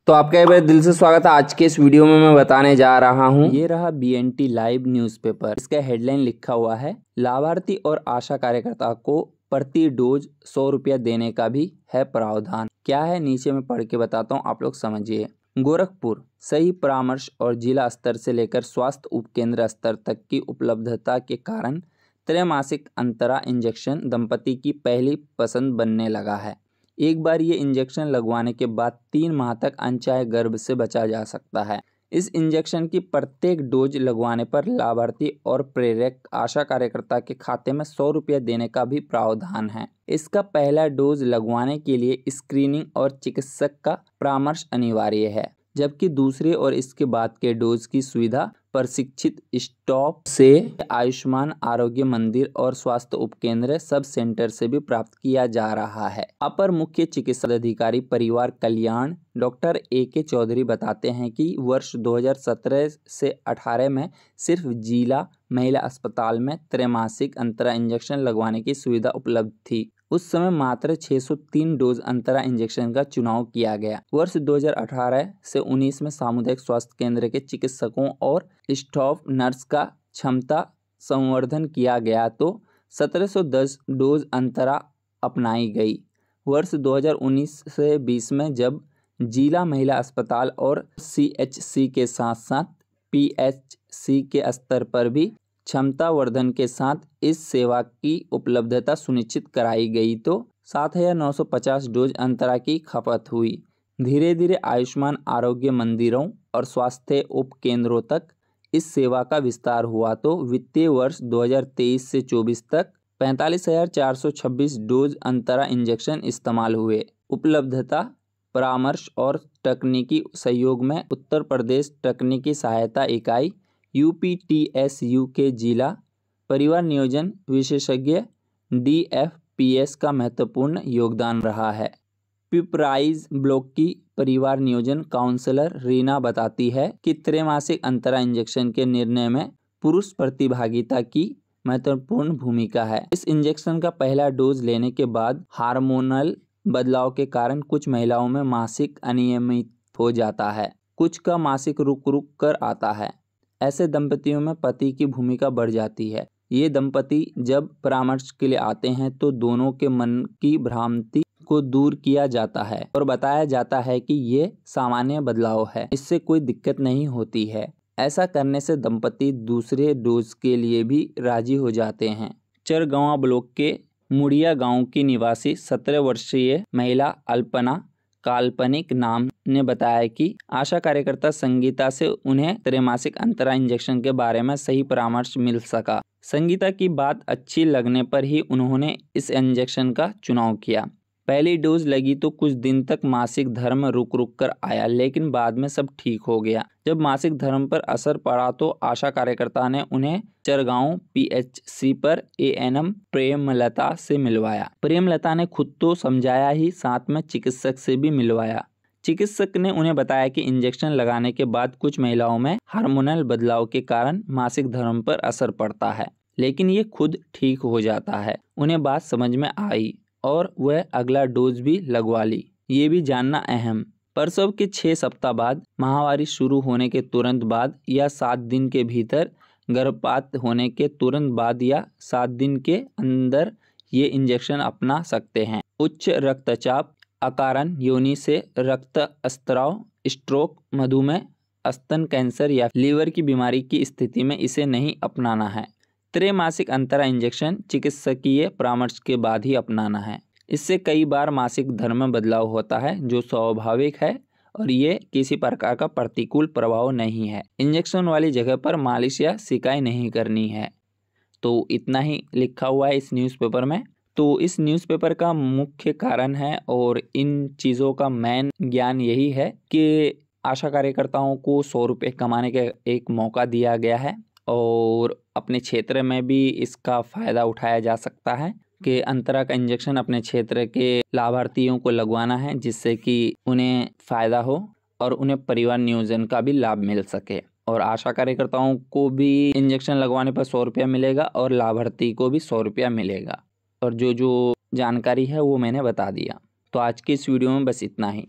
तो आपका एक बार दिल से स्वागत है। आज के इस वीडियो में मैं बताने जा रहा हूँ, ये रहा BNT लाइव न्यूज़पेपर। इसका हेडलाइन लिखा हुआ है, लाभार्थी और आशा कार्यकर्ता को प्रति डोज 100 रुपया देने का भी है प्रावधान। क्या है नीचे मैं पढ़ के बताता हूँ, आप लोग समझिए। गोरखपुर सही परामर्श और जिला स्तर से लेकर स्वास्थ्य उपकेंद्र स्तर तक की उपलब्धता के कारण त्रैमासिक अंतरा इंजेक्शन दंपति की पहली पसंद बनने लगा है। एक बार ये इंजेक्शन लगवाने के बाद 3 माह तक अनचाहे गर्भ से बचा जा सकता है। इस इंजेक्शन की प्रत्येक डोज लगवाने पर लाभार्थी और प्रेरक आशा कार्यकर्ता के खाते में 100 रुपया देने का भी प्रावधान है। इसका पहला डोज लगवाने के लिए स्क्रीनिंग और चिकित्सक का परामर्श अनिवार्य है, जबकि दूसरे और इसके बाद के डोज की सुविधा प्रशिक्षित स्टाफ से आयुष्मान आरोग्य मंदिर और स्वास्थ्य उपकेंद्र सब सेंटर से भी प्राप्त किया जा रहा है। अपर मुख्य चिकित्सा अधिकारी परिवार कल्याण डॉक्टर AK चौधरी बताते हैं कि वर्ष 2017 से 18 में सिर्फ जिला महिला अस्पताल में त्रैमासिक अंतरा इंजेक्शन लगवाने की सुविधा उपलब्ध थी। उस समय मात्र 603 डोज अंतरा इंजेक्शन का चुनाव किया गया। वर्ष 2018 से 19 में सामुदायिक स्वास्थ्य केंद्र के चिकित्सकों और स्टाफ नर्स का क्षमता संवर्धन किया गया तो 1710 डोज अंतरा अपनाई गई। वर्ष 2019 से 20 में जब जिला महिला अस्पताल और CHC के साथ साथ PHC के स्तर पर भी क्षमता वर्धन के साथ इस सेवा की उपलब्धता सुनिश्चित कराई गई तो 7,950 डोज अंतरा की खपत हुई। धीरे धीरे आयुष्मान आरोग्य मंदिरों और स्वास्थ्य उपकेंद्रों तक इस सेवा का विस्तार हुआ तो वित्तीय वर्ष 2023 से 24 तक 45,426 डोज अंतरा इंजेक्शन इस्तेमाल हुए। उपलब्धता परामर्श और तकनीकी सहयोग में उत्तर प्रदेश तकनीकी सहायता इकाई UPTSU के जिला परिवार नियोजन विशेषज्ञ DFPS का महत्वपूर्ण योगदान रहा है। पिपराइज ब्लॉक की परिवार नियोजन काउंसलर रीना बताती है कि त्रैमासिक अंतरा इंजेक्शन के निर्णय में पुरुष प्रतिभागिता की महत्वपूर्ण भूमिका है। इस इंजेक्शन का पहला डोज लेने के बाद हार्मोनल बदलाव के कारण कुछ महिलाओं में मासिक अनियमित हो जाता है, कुछ का मासिक रुक रुक कर आता है। ऐसे दंपतियों में पति की भूमिका बढ़ जाती है। ये दंपति जब परामर्श के लिए आते हैं तो दोनों के मन की भ्रांति को दूर किया जाता है और बताया जाता है कि ये सामान्य बदलाव है, इससे कोई दिक्कत नहीं होती है। ऐसा करने से दंपति दूसरे डोज के लिए भी राजी हो जाते हैं। चरगवां ब्लॉक के मुड़िया गांव की निवासी 17 वर्षीय महिला अल्पना काल्पनिक नाम ने बताया कि आशा कार्यकर्ता संगीता से उन्हें त्रैमासिक अंतरा इंजेक्शन के बारे में सही परामर्श मिल सका। संगीता की बात अच्छी लगने पर ही उन्होंने इस इंजेक्शन का चुनाव किया। पहली डोज लगी तो कुछ दिन तक मासिक धर्म रुक रुक कर आया, लेकिन बाद में सब ठीक हो गया। जब मासिक धर्म पर असर पड़ा तो आशा कार्यकर्ता ने उन्हें चरगांव PHC पर ANM प्रेमलता से मिलवाया। प्रेमलता ने खुद तो समझाया ही, साथ में चिकित्सक से भी मिलवाया। चिकित्सक ने उन्हें बताया कि इंजेक्शन लगाने के बाद कुछ महिलाओं में हार्मोनल बदलाव के कारण मासिक धर्म पर असर पड़ता है, लेकिन ये खुद ठीक हो जाता है। उन्हें बात समझ में आई और वह अगला डोज भी लगवा ली। ये भी जानना अहम, प्रसव के 6 सप्ताह बाद, माहवारी शुरू होने के तुरंत बाद या 7 दिन के भीतर, गर्भपात होने के तुरंत बाद या 7 दिन के अंदर ये इंजेक्शन अपना सकते हैं। उच्च रक्तचाप, अकारण योनि से रक्त स्त्राव, स्ट्रोक, मधुमेह, स्तन कैंसर या लीवर की बीमारी की स्थिति में इसे नहीं अपनाना है। त्रैमासिक अंतरा इंजेक्शन चिकित्सकीय परामर्श के बाद ही अपनाना है। इससे कई बार मासिक धर्म में बदलाव होता है जो स्वाभाविक है और ये किसी प्रकार का प्रतिकूल प्रभाव नहीं है। इंजेक्शन वाली जगह पर मालिश या सिकाई नहीं करनी है। तो इतना ही लिखा हुआ है इस न्यूज़पेपर में। तो इस न्यूज़पेपर का मुख्य कारण है और इन चीज़ों का मेन ज्ञान यही है कि आशा कार्यकर्ताओं को 100 रुपये कमाने का एक मौका दिया गया है और अपने क्षेत्र में भी इसका फ़ायदा उठाया जा सकता है कि अंतरा का इंजेक्शन अपने क्षेत्र के लाभार्थियों को लगवाना है, जिससे कि उन्हें फ़ायदा हो और उन्हें परिवार नियोजन का भी लाभ मिल सके। और आशा कार्यकर्ताओं को भी इंजेक्शन लगवाने पर 100 रुपया मिलेगा और लाभार्थी को भी 100 रुपया मिलेगा। और जो जानकारी है वो मैंने बता दिया। तो आज की इस वीडियो में बस इतना ही।